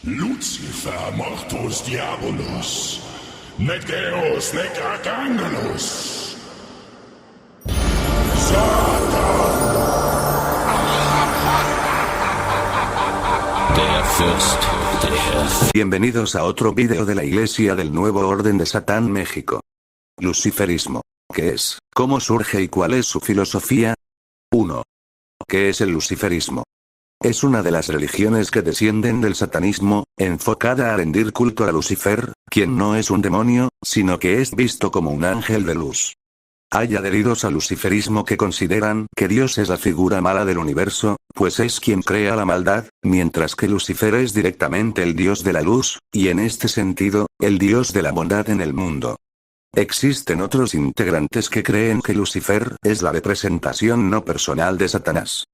Lucifer mortus diabolus, nec Deus nec archangelus. Der Fürst der... Bienvenidos a otro vídeo de la Iglesia del Nuevo Orden de Satán México. Luciferismo. ¿Qué es? ¿Cómo surge y cuál es su filosofía? 1. ¿Qué es el luciferismo? Es una de las religiones que descienden del satanismo, enfocada a rendir culto a Lucifer, quien no es un demonio, sino que es visto como un ángel de luz. Hay adheridos al luciferismo que consideran que Dios es la figura mala del universo, pues es quien crea la maldad, mientras que Lucifer es directamente el Dios de la luz, y en este sentido, el Dios de la bondad en el mundo. Existen otros integrantes que creen que Lucifer es la representación no personal de Satanás.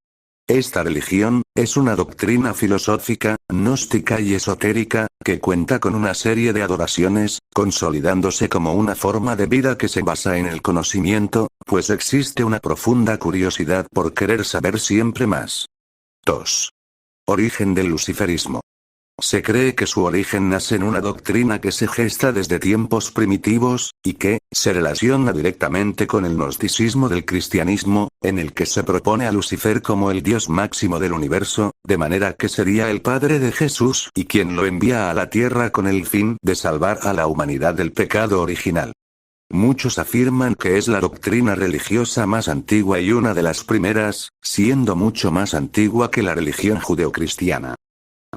Esta religión es una doctrina filosófica, gnóstica y esotérica, que cuenta con una serie de adoraciones, consolidándose como una forma de vida que se basa en el conocimiento, pues existe una profunda curiosidad por querer saber siempre más. 2. Origen del luciferismo. Se cree que su origen nace en una doctrina que se gesta desde tiempos primitivos, y que se relaciona directamente con el gnosticismo del cristianismo, en el que se propone a Lucifer como el Dios máximo del universo, de manera que sería el Padre de Jesús y quien lo envía a la tierra con el fin de salvar a la humanidad del pecado original. Muchos afirman que es la doctrina religiosa más antigua y una de las primeras, siendo mucho más antigua que la religión judeocristiana.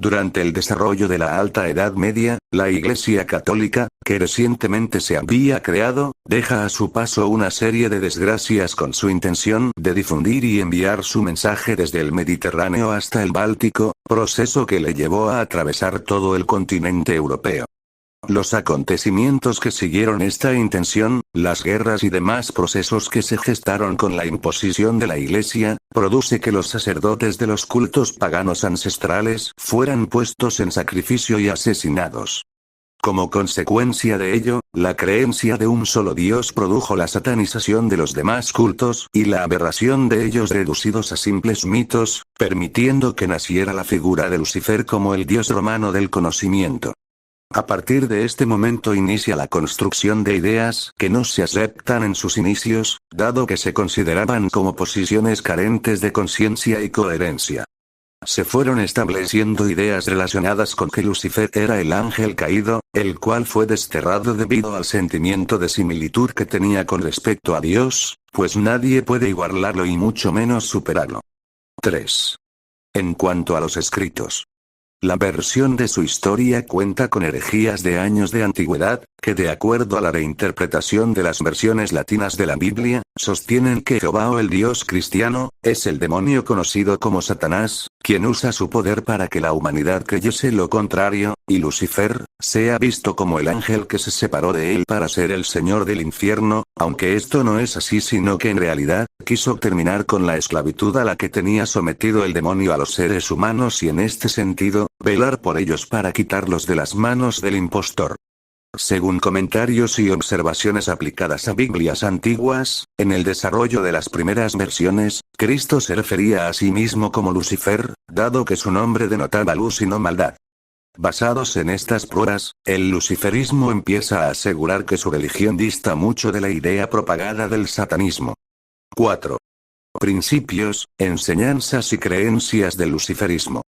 Durante el desarrollo de la Alta Edad Media, la Iglesia Católica, que recientemente se había creado, deja a su paso una serie de desgracias con su intención de difundir y enviar su mensaje desde el Mediterráneo hasta el Báltico, proceso que le llevó a atravesar todo el continente europeo. Los acontecimientos que siguieron esta intención, las guerras y demás procesos que se gestaron con la imposición de la Iglesia, produce que los sacerdotes de los cultos paganos ancestrales fueran puestos en sacrificio y asesinados. Como consecuencia de ello, la creencia de un solo Dios produjo la satanización de los demás cultos y la aberración de ellos reducidos a simples mitos, permitiendo que naciera la figura de Lucifer como el dios romano del conocimiento. A partir de este momento inicia la construcción de ideas que no se aceptan en sus inicios, dado que se consideraban como posiciones carentes de conciencia y coherencia. Se fueron estableciendo ideas relacionadas con que Lucifer era el ángel caído, el cual fue desterrado debido al sentimiento de similitud que tenía con respecto a Dios, pues nadie puede igualarlo y mucho menos superarlo. 3. En cuanto a los escritos. La versión de su historia cuenta con herejías de años de antigüedad, que de acuerdo a la reinterpretación de las versiones latinas de la Biblia, sostienen que Jehová o el Dios cristiano, es el demonio conocido como Satanás, quien usa su poder para que la humanidad creyese lo contrario, y Lucifer, sea visto como el ángel que se separó de él para ser el señor del infierno, aunque esto no es así sino que en realidad, quiso terminar con la esclavitud a la que tenía sometido el demonio a los seres humanos y en este sentido, velar por ellos para quitarlos de las manos del impostor. Según comentarios y observaciones aplicadas a Biblias antiguas, en el desarrollo de las primeras versiones, Cristo se refería a sí mismo como Lucifer, dado que su nombre denotaba luz y no maldad. Basados en estas pruebas, el luciferismo empieza a asegurar que su religión dista mucho de la idea propagada del satanismo. 4. Principios, enseñanzas y creencias del luciferismo.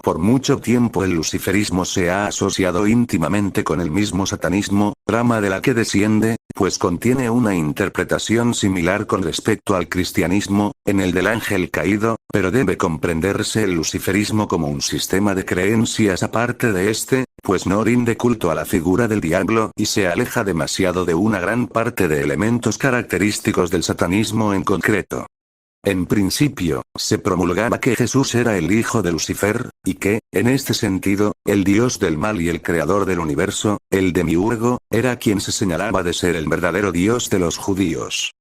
Por mucho tiempo el luciferismo se ha asociado íntimamente con el mismo satanismo, rama de la que desciende, pues contiene una interpretación similar con respecto al cristianismo, en el del ángel caído, pero debe comprenderse el luciferismo como un sistema de creencias aparte de este, pues no rinde culto a la figura del diablo y se aleja demasiado de una gran parte de elementos característicos del satanismo en concreto. En principio, se promulgaba que Jesús era el hijo de Lucifer, y que, en este sentido, el dios del mal y el creador del universo, el demiurgo, era quien se señalaba de ser el verdadero Dios de los judíos.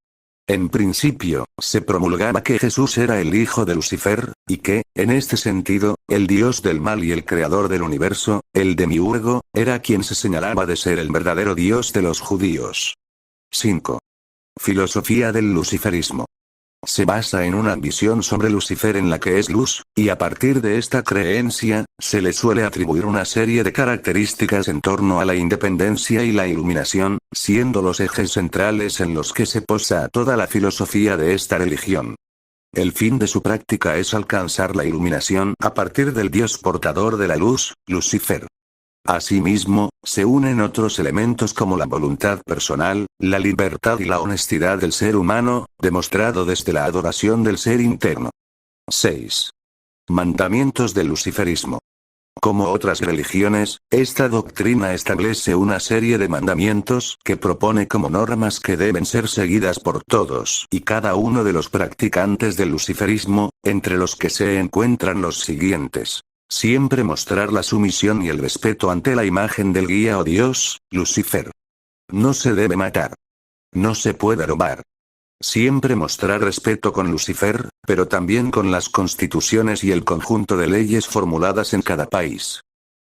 En principio, se promulgaba que Jesús era el hijo de Lucifer, y que, en este sentido, el dios del mal y el creador del universo, el demiurgo, era quien se señalaba de ser el verdadero Dios de los judíos. 5. Filosofía del luciferismo. Se basa en una visión sobre Lucifer en la que es luz, y a partir de esta creencia, se le suele atribuir una serie de características en torno a la independencia y la iluminación, siendo los ejes centrales en los que se posa toda la filosofía de esta religión. El fin de su práctica es alcanzar la iluminación a partir del dios portador de la luz, Lucifer. Asimismo, se unen otros elementos como la voluntad personal, la libertad y la honestidad del ser humano, demostrado desde la adoración del ser interno. 6. Mandamientos del luciferismo. Como otras religiones, esta doctrina establece una serie de mandamientos que propone como normas que deben ser seguidas por todos y cada uno de los practicantes del luciferismo, entre los que se encuentran los siguientes. Siempre mostrar la sumisión y el respeto ante la imagen del guía o Dios, Lucifer. No se debe matar. No se puede robar. Siempre mostrar respeto con Lucifer, pero también con las constituciones y el conjunto de leyes formuladas en cada país.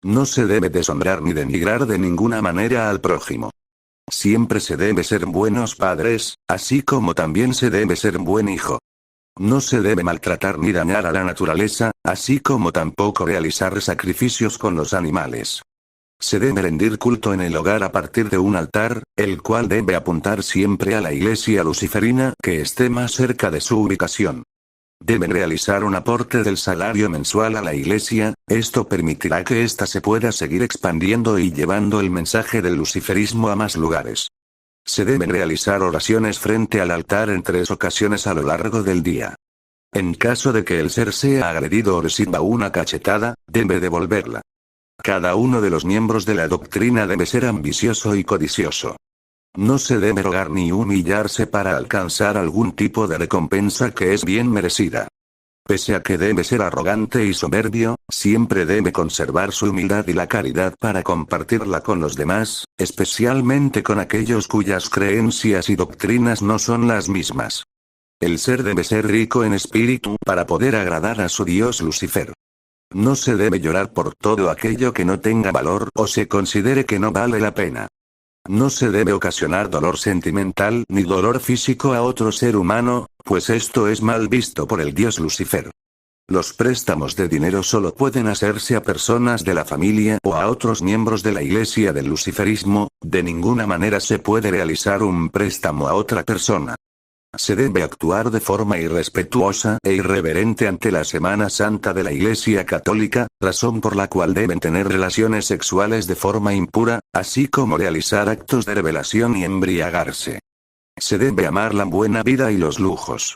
No se debe deshonrar ni denigrar de ninguna manera al prójimo. Siempre se debe ser buenos padres, así como también se debe ser buen hijo. No se debe maltratar ni dañar a la naturaleza, así como tampoco realizar sacrificios con los animales. Se debe rendir culto en el hogar a partir de un altar, el cual debe apuntar siempre a la iglesia luciferina que esté más cerca de su ubicación. Deben realizar un aporte del salario mensual a la iglesia, esto permitirá que ésta se pueda seguir expandiendo y llevando el mensaje del luciferismo a más lugares. Se deben realizar oraciones frente al altar en 3 ocasiones a lo largo del día. En caso de que el ser sea agredido o reciba una cachetada, debe devolverla. Cada uno de los miembros de la doctrina debe ser ambicioso y codicioso. No se debe rogar ni humillarse para alcanzar algún tipo de recompensa que es bien merecida. Pese a que debe ser arrogante y soberbio, siempre debe conservar su humildad y la caridad para compartirla con los demás, especialmente con aquellos cuyas creencias y doctrinas no son las mismas. El ser debe ser rico en espíritu para poder agradar a su dios Lucifer. No se debe llorar por todo aquello que no tenga valor o se considere que no vale la pena. No se debe ocasionar dolor sentimental ni dolor físico a otro ser humano, pues esto es mal visto por el dios Lucifer. Los préstamos de dinero solo pueden hacerse a personas de la familia o a otros miembros de la iglesia del luciferismo, de ninguna manera se puede realizar un préstamo a otra persona. Se debe actuar de forma irrespetuosa e irreverente ante la Semana Santa de la Iglesia Católica, razón por la cual deben tener relaciones sexuales de forma impura, así como realizar actos de revelación y embriagarse. Se debe amar la buena vida y los lujos.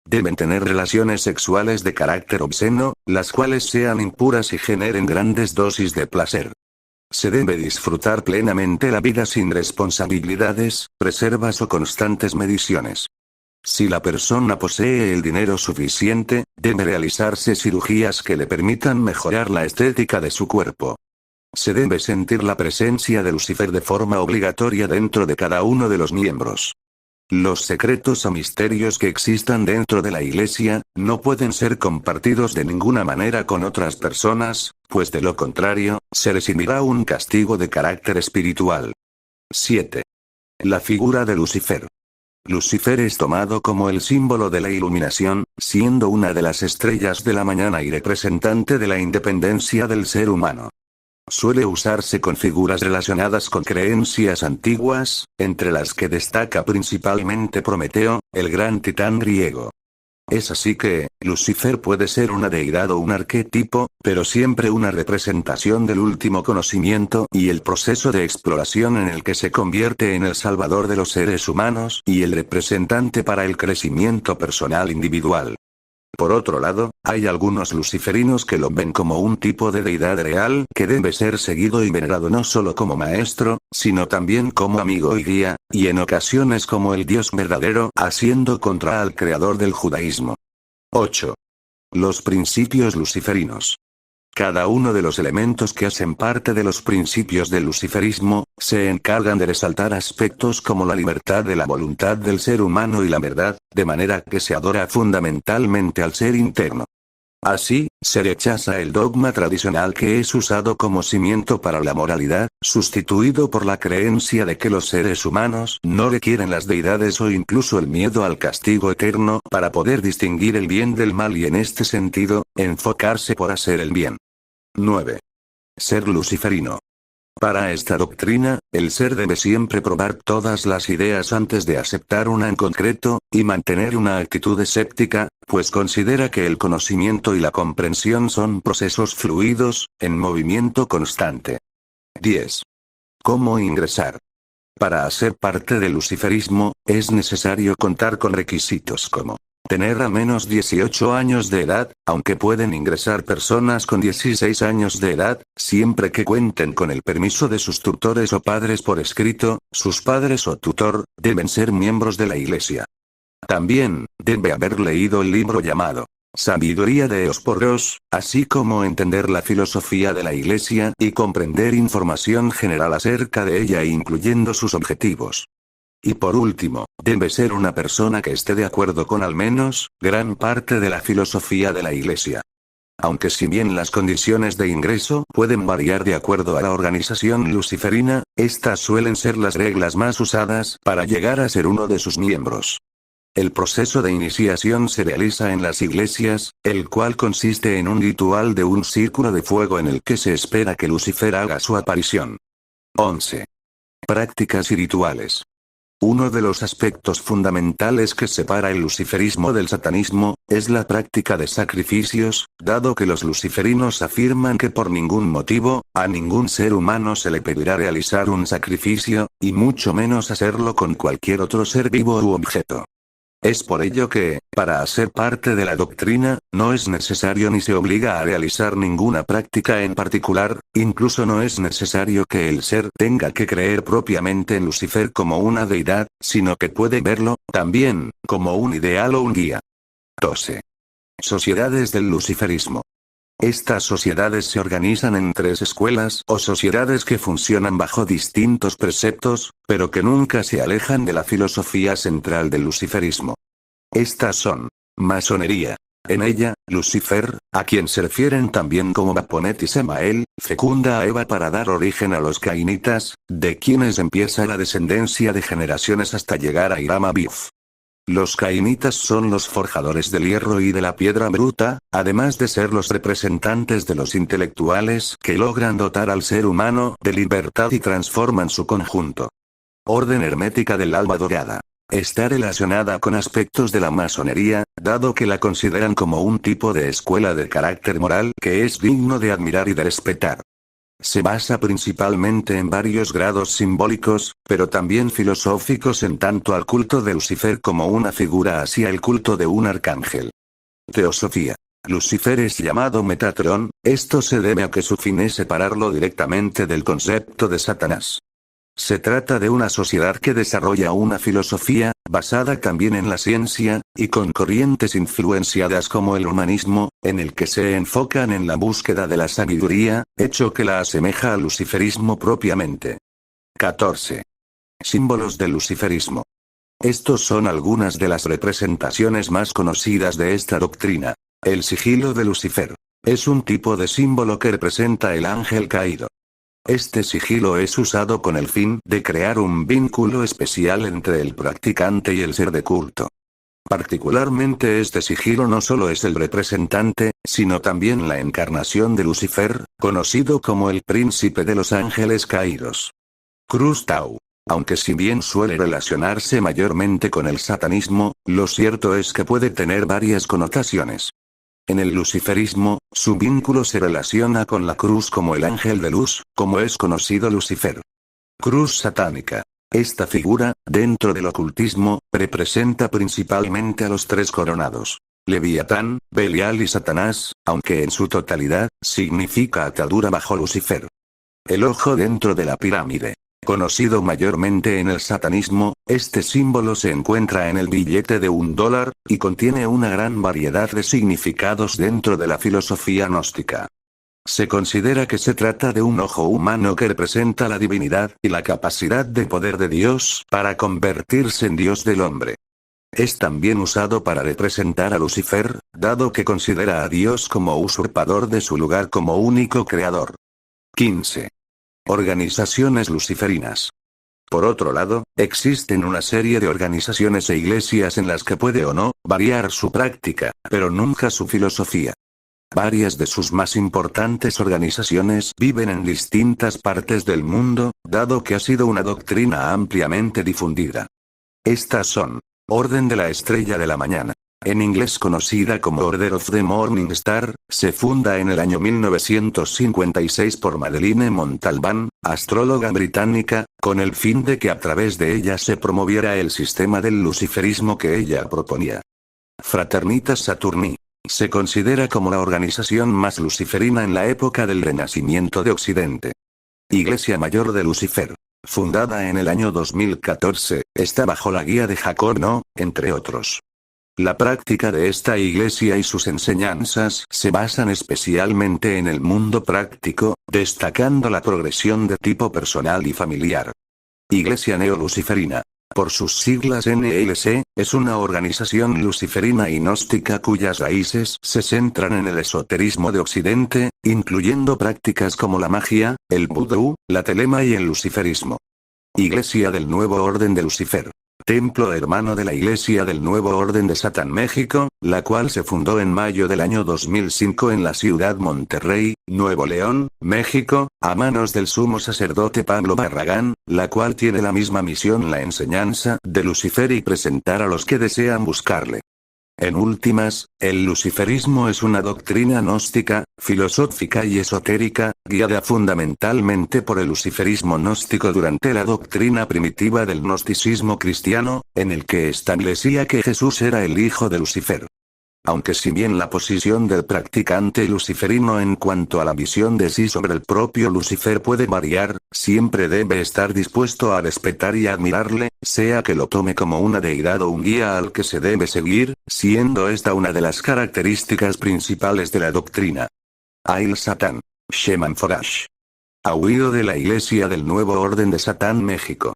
Deben tener relaciones sexuales de carácter obsceno, las cuales sean impuras y generen grandes dosis de placer. Se debe disfrutar plenamente la vida sin responsabilidades, reservas o constantes mediciones. Si la persona posee el dinero suficiente, debe realizarse cirugías que le permitan mejorar la estética de su cuerpo. Se debe sentir la presencia de Lucifer de forma obligatoria dentro de cada uno de los miembros. Los secretos o misterios que existan dentro de la iglesia, no pueden ser compartidos de ninguna manera con otras personas, pues de lo contrario, se recibirá un castigo de carácter espiritual. 7. La figura de Lucifer. Lucifer es tomado como el símbolo de la iluminación, siendo una de las estrellas de la mañana y representante de la independencia del ser humano. Suele usarse con figuras relacionadas con creencias antiguas, entre las que destaca principalmente Prometeo, el gran titán griego. Es así que, Lucifer puede ser una deidad o un arquetipo, pero siempre una representación del último conocimiento y el proceso de exploración en el que se convierte en el salvador de los seres humanos y el representante para el crecimiento personal individual. Por otro lado, hay algunos luciferinos que lo ven como un tipo de deidad real que debe ser seguido y venerado no solo como maestro, sino también como amigo y guía, y en ocasiones como el Dios verdadero, haciendo contra al creador del judaísmo. 8. Los principios luciferinos. Cada uno de los elementos que hacen parte de los principios del luciferismo, se encargan de resaltar aspectos como la libertad de la voluntad del ser humano y la verdad, de manera que se adora fundamentalmente al ser interno. Así, se rechaza el dogma tradicional que es usado como cimiento para la moralidad, sustituido por la creencia de que los seres humanos no requieren las deidades o incluso el miedo al castigo eterno para poder distinguir el bien del mal y en este sentido, enfocarse por hacer el bien. 9. Ser luciferino. Para esta doctrina, el ser debe siempre probar todas las ideas antes de aceptar una en concreto, y mantener una actitud escéptica, pues considera que el conocimiento y la comprensión son procesos fluidos, en movimiento constante. 10. ¿Cómo ingresar? Para hacer parte del luciferismo, es necesario contar con requisitos como tener a menos 18 años de edad, aunque pueden ingresar personas con 16 años de edad, siempre que cuenten con el permiso de sus tutores o padres por escrito. Sus padres o tutor deben ser miembros de la iglesia. También debe haber leído el libro llamado Sabiduría de Eos por Eos, así como entender la filosofía de la iglesia y comprender información general acerca de ella incluyendo sus objetivos. Y por último, debe ser una persona que esté de acuerdo con al menos gran parte de la filosofía de la iglesia. Aunque si bien las condiciones de ingreso pueden variar de acuerdo a la organización luciferina, estas suelen ser las reglas más usadas para llegar a ser uno de sus miembros. El proceso de iniciación se realiza en las iglesias, el cual consiste en un ritual de un círculo de fuego en el que se espera que Lucifer haga su aparición. 11. Prácticas y rituales. Uno de los aspectos fundamentales que separa el luciferismo del satanismo, es la práctica de sacrificios, dado que los luciferinos afirman que por ningún motivo, a ningún ser humano se le pedirá realizar un sacrificio, y mucho menos hacerlo con cualquier otro ser vivo u objeto. Es por ello que, para hacer parte de la doctrina, no es necesario ni se obliga a realizar ninguna práctica en particular, incluso no es necesario que el ser tenga que creer propiamente en Lucifer como una deidad, sino que puede verlo, también, como un ideal o un guía. 12. Sociedades del luciferismo. Estas sociedades se organizan en 3 escuelas o sociedades que funcionan bajo distintos preceptos, pero que nunca se alejan de la filosofía central del luciferismo. Estas son: masonería. En ella, Lucifer, a quien se refieren también como Baponet y Samael, fecunda a Eva para dar origen a los cainitas, de quienes empieza la descendencia de generaciones hasta llegar a Hiram Abiff. Los cainitas son los forjadores del hierro y de la piedra bruta, además de ser los representantes de los intelectuales que logran dotar al ser humano de libertad y transforman su conjunto. Orden hermética del alba dorada. Está relacionada con aspectos de la masonería, dado que la consideran como un tipo de escuela de carácter moral que es digno de admirar y de respetar. Se basa principalmente en varios grados simbólicos, pero también filosóficos en tanto al culto de Lucifer como una figura hacia el culto de un arcángel. Teosofía. Lucifer es llamado Metatron, esto se debe a que su fin es separarlo directamente del concepto de Satanás. Se trata de una sociedad que desarrolla una filosofía, basada también en la ciencia, y con corrientes influenciadas como el humanismo, en el que se enfocan en la búsqueda de la sabiduría, hecho que la asemeja al luciferismo propiamente. 14. Símbolos del luciferismo. Estos son algunas de las representaciones más conocidas de esta doctrina. El sigilo de Lucifer. Es un tipo de símbolo que representa el ángel caído. Este sigilo es usado con el fin de crear un vínculo especial entre el practicante y el ser de culto. Particularmente este sigilo no solo es el representante, sino también la encarnación de Lucifer, conocido como el príncipe de los ángeles caídos. Cruz Tau. Aunque si bien suele relacionarse mayormente con el satanismo, lo cierto es que puede tener varias connotaciones. En el luciferismo, su vínculo se relaciona con la cruz como el ángel de luz, como es conocido Lucifer. Cruz satánica. Esta figura, dentro del ocultismo, representa principalmente a los 3 coronados. Leviatán, Belial y Satanás, aunque en su totalidad, significa atadura bajo Lucifer. El ojo dentro de la pirámide. Conocido mayormente en el satanismo, este símbolo se encuentra en el billete de $1, y contiene una gran variedad de significados dentro de la filosofía gnóstica. Se considera que se trata de un ojo humano que representa la divinidad y la capacidad de poder de Dios para convertirse en Dios del hombre. Es también usado para representar a Lucifer, dado que considera a Dios como usurpador de su lugar como único creador. 15. Organizaciones luciferinas. Por otro lado, existen una serie de organizaciones e iglesias en las que puede o no variar su práctica, pero nunca su filosofía. Varias de sus más importantes organizaciones viven en distintas partes del mundo, dado que ha sido una doctrina ampliamente difundida. Estas son: Orden de la Estrella de la Mañana, en inglés conocida como Order of the Morning Star, se funda en el año 1956 por Madeleine Montalbán, astróloga británica, con el fin de que a través de ella se promoviera el sistema del luciferismo que ella proponía. Fraternitas Saturni. Se considera como la organización más luciferina en la época del Renacimiento de Occidente. Iglesia Mayor de Lucifer. Fundada en el año 2014, está bajo la guía de Jacob No, entre otros. La práctica de esta iglesia y sus enseñanzas se basan especialmente en el mundo práctico, destacando la progresión de tipo personal y familiar. Iglesia Neo-Luciferina. Por sus siglas NLC, es una organización luciferina y gnóstica cuyas raíces se centran en el esoterismo de Occidente, incluyendo prácticas como la magia, el vudú, la telema y el luciferismo. Iglesia del Nuevo Orden de Lucifer. Templo hermano de la Iglesia del Nuevo Orden de Satán México, la cual se fundó en mayo del año 2005 en la ciudad Monterrey, Nuevo León, México, a manos del sumo sacerdote Pablo Barragán, la cual tiene la misma misión: la enseñanza de Lucifer y presentar a los que desean buscarle. En últimas, el luciferismo es una doctrina gnóstica, filosófica y esotérica, guiada fundamentalmente por el luciferismo gnóstico durante la doctrina primitiva del gnosticismo cristiano, en el que establecía que Jesús era el hijo de Lucifer. Aunque si bien la posición del practicante luciferino en cuanto a la visión de sí sobre el propio Lucifer puede variar, siempre debe estar dispuesto a respetar y admirarle, sea que lo tome como una deidad o un guía al que se debe seguir, siendo esta una de las características principales de la doctrina. Ail Satán. Sheman Forash. Ha huido de la Iglesia del Nuevo Orden de Satán México.